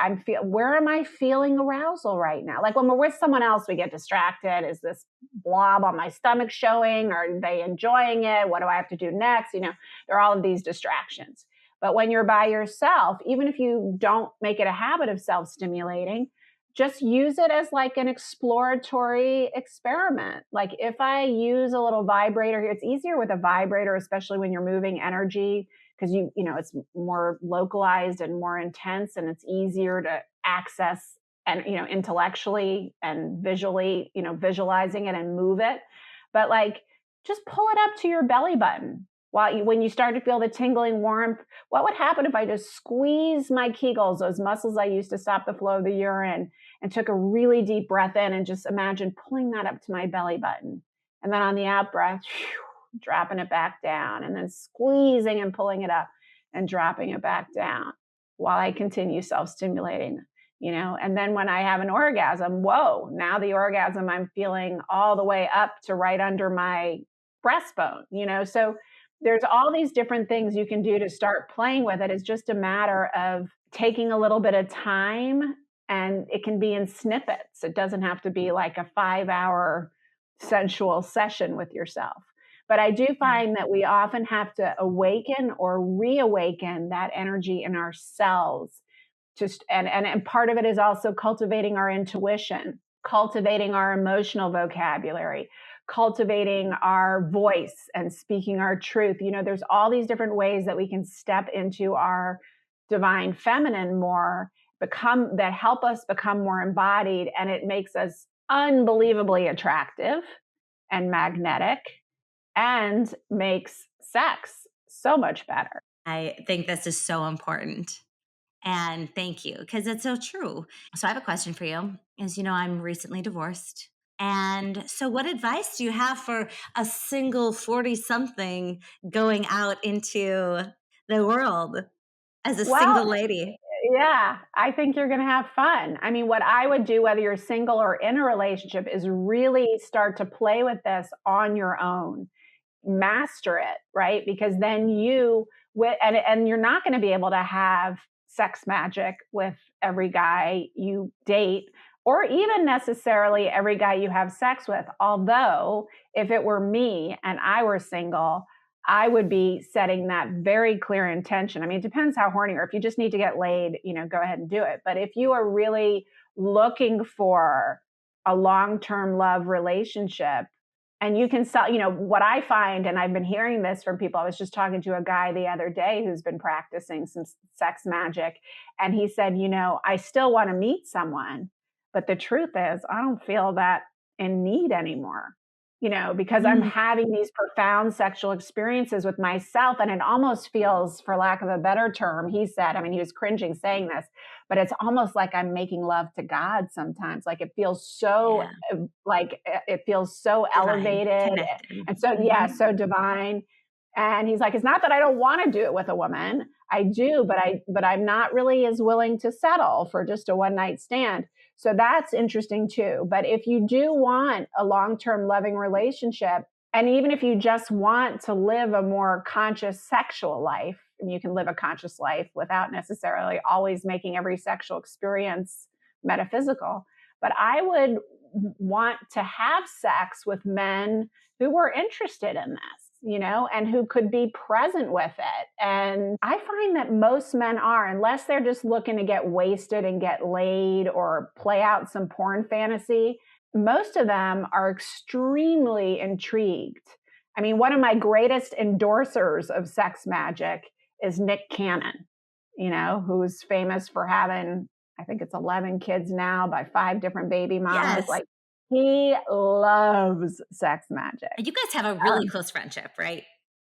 A: where am I feeling arousal right now? Like when we're with someone else, we get distracted. Is this blob on my stomach showing? Are they enjoying it? What do I have to do next? There are all of these distractions. But when you're by yourself, even if you don't make it a habit of self-stimulating, just use it as like an exploratory experiment. Like if I use a little vibrator here, it's easier with a vibrator, especially when you're moving energy, because it's more localized and more intense, and it's easier to access, and intellectually and visually, visualizing it and move it. But like just pull it up to your belly button when you start to feel the tingling warmth. What would happen if I just squeeze my kegels, those muscles I use to stop the flow of the urine, and took a really deep breath in, and just imagine pulling that up to my belly button, and then on the out breath, dropping it back down, and then squeezing and pulling it up and dropping it back down while I continue self-stimulating, and then when I have an orgasm, whoa, now the orgasm I'm feeling all the way up to right under my breastbone, so there's all these different things you can do to start playing with it. It's just a matter of taking a little bit of time, and it can be in snippets. It doesn't have to be like a 5-hour sensual session with yourself. But I do
B: Yeah.
A: find that we often have to awaken or reawaken that energy in ourselves. And part of it is also cultivating our intuition, cultivating our emotional vocabulary, cultivating our voice and speaking our truth. There's all these different ways that we can step into our divine feminine more, that help us become more embodied, and it makes us unbelievably attractive. and magnetic and makes sex so much better.
B: I think this is so important. And thank you, because it's so true. So I have a question for you. As you know, I'm recently divorced. And so, what advice do you have for a single 40 something going out into the world as a
A: Well,
B: single lady?
A: yeah, I think you're going to have fun. I mean, what I would do, whether you're single or in a relationship, is really start to play with this on your own, master it, right? Because then and you're not going to be able to have sex magic with every guy you date, or even necessarily every guy you have sex with. Although, if it were me and I were single, I would be setting that very clear intention. I mean, it depends how horny, or if you just need to get laid, go ahead and do it. But if you are really looking for a long-term love relationship, and you can sell, what I find, and I've been hearing this from people. I was just talking to a guy the other day who's been practicing some sex magic. And he said, I still want to meet someone, but the truth is, I don't feel that in need anymore, because I'm
B: Mm,
A: having these profound sexual experiences with myself. And it almost feels, for lack of a better term, he said, I mean, he was cringing saying this, but it's almost like I'm making love to God sometimes. Like it feels so,
B: yeah,
A: it feels so
B: divine,
A: elevated.
B: connected.
A: And so, yeah, so divine. And he's like, it's not that I don't want to do it with a woman. I do, but I'm not really as willing to settle for just a one night stand. So that's interesting too. But if you do want a long-term loving relationship, and even if you just want to live a more conscious sexual life, and you can live a conscious life without necessarily always making every sexual experience metaphysical. But I would want to have sex with men who were interested in this, and who could be present with it. And I find that most men are, unless they're just looking to get wasted and get laid or play out some porn fantasy, most of them are extremely intrigued. I mean, one of my greatest endorsers of sex magic is Nick Cannon, who's famous for having, I think it's 11 kids now by 5 different baby mamas.
B: Yes.
A: Like, he loves sex magic.
B: And you guys have a really close friendship, right?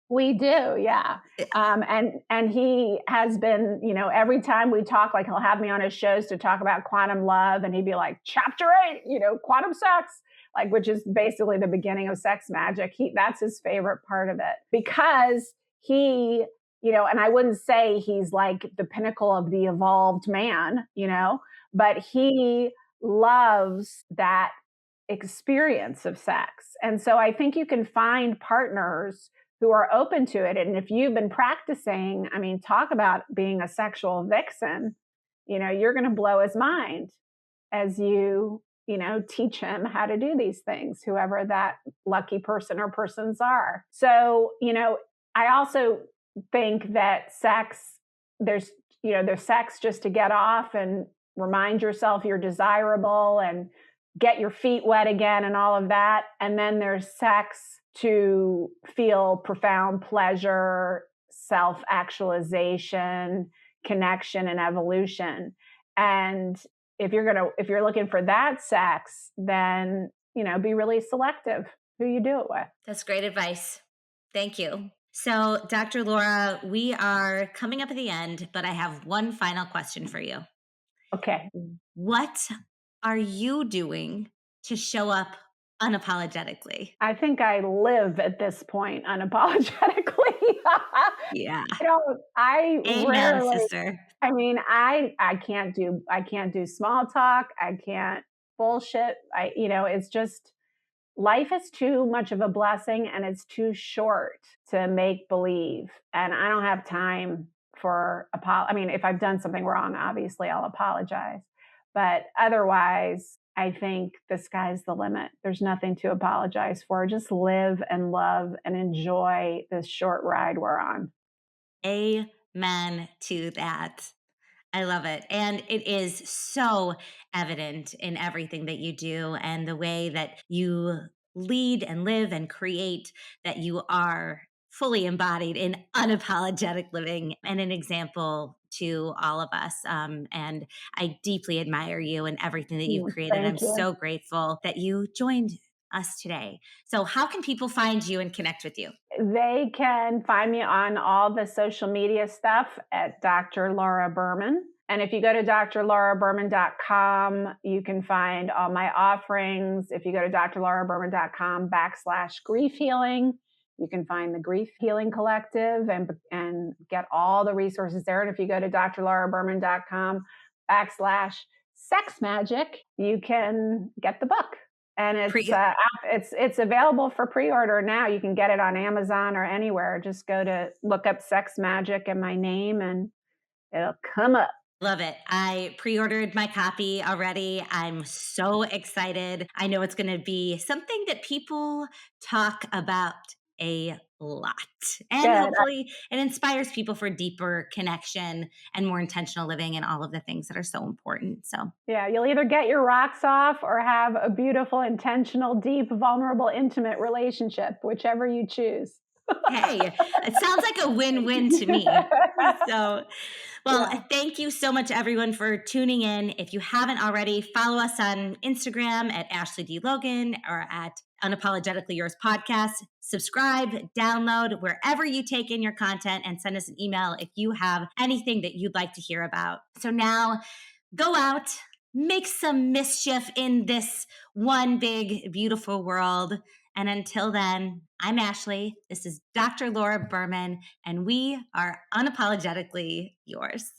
A: We do, yeah. And he has been, every time we talk, like he'll have me on his shows to talk about quantum love, and he'd be like, Chapter 8, quantum sex, like, which is basically the beginning of sex magic. That's his favorite part of it, because he, and I wouldn't say he's like the pinnacle of the evolved man, but he loves that experience of sex. And so I think you can find partners who are open to it. And if you've been practicing, I mean, talk about being a sexual vixen, you're going to blow his mind as teach him how to do these things, whoever that lucky person or persons are. So, I also think that there's sex just to get off and remind yourself you're desirable and get your feet wet again and all of that. And then there's sex to feel profound pleasure, self-actualization, connection, and evolution. And if you're looking for that sex, then, be really selective who you do it with.
B: That's great advice. Thank you. So, Dr. Laura, we are coming up at the end, but I have one final question for you.
A: Okay.
B: What are you doing to show up unapologetically?
A: I think I live at this point unapologetically.
B: Yeah.
A: I
B: Amen,
A: rarely,
B: sister.
A: I mean, I can't do small talk. I can't bullshit. It's just, life is too much of a blessing and it's too short to make believe. And I don't have time for I mean, if I've done something wrong, obviously I'll apologize. But otherwise, I think the sky's the limit. There's nothing to apologize for. Just live and love and enjoy this short ride we're on.
B: Amen to that. I love it. And it is so evident in everything that you do and the way that you lead and live and create, that you are fully embodied in unapologetic living and an example to all of us. And I deeply admire you and everything that you've created. I'm
A: Thank you.
B: so grateful that you joined us today. So how can people find you and connect with you?
A: They can find me on all the social media stuff at Dr. Laura Berman. And if you go to drlauraberman.com, you can find all my offerings. If you go to drlauraberman.com/grief healing, you can find the Grief Healing Collective and get all the resources there. And if you go to drlauraberman.com/sex magic, you can get the book. And it's available for pre-order now. You can get it on Amazon or anywhere. Just look up Sex Magic and my name, and it'll come up.
B: Love it. I pre-ordered my copy already. I'm so excited. I know it's going to be something that people talk about a lot. And
A: Good.
B: hopefully it inspires people for deeper connection and more intentional living and all of the things that are so important. So,
A: yeah, you'll either get your rocks off or have a beautiful, intentional, deep, vulnerable, intimate relationship, whichever you choose.
B: Hey, it sounds like a win-win to me. So, well, thank you so much, everyone, for tuning in. If you haven't already, follow us on Instagram at Ashley D. Logan or at Unapologetically Yours podcast. Subscribe, download wherever you take in your content, and send us an email if you have anything that you'd like to hear about. So now, go out, make some mischief in this one big, beautiful world. And until then, I'm Ashley. This is Dr. Laura Berman, and we are unapologetically yours.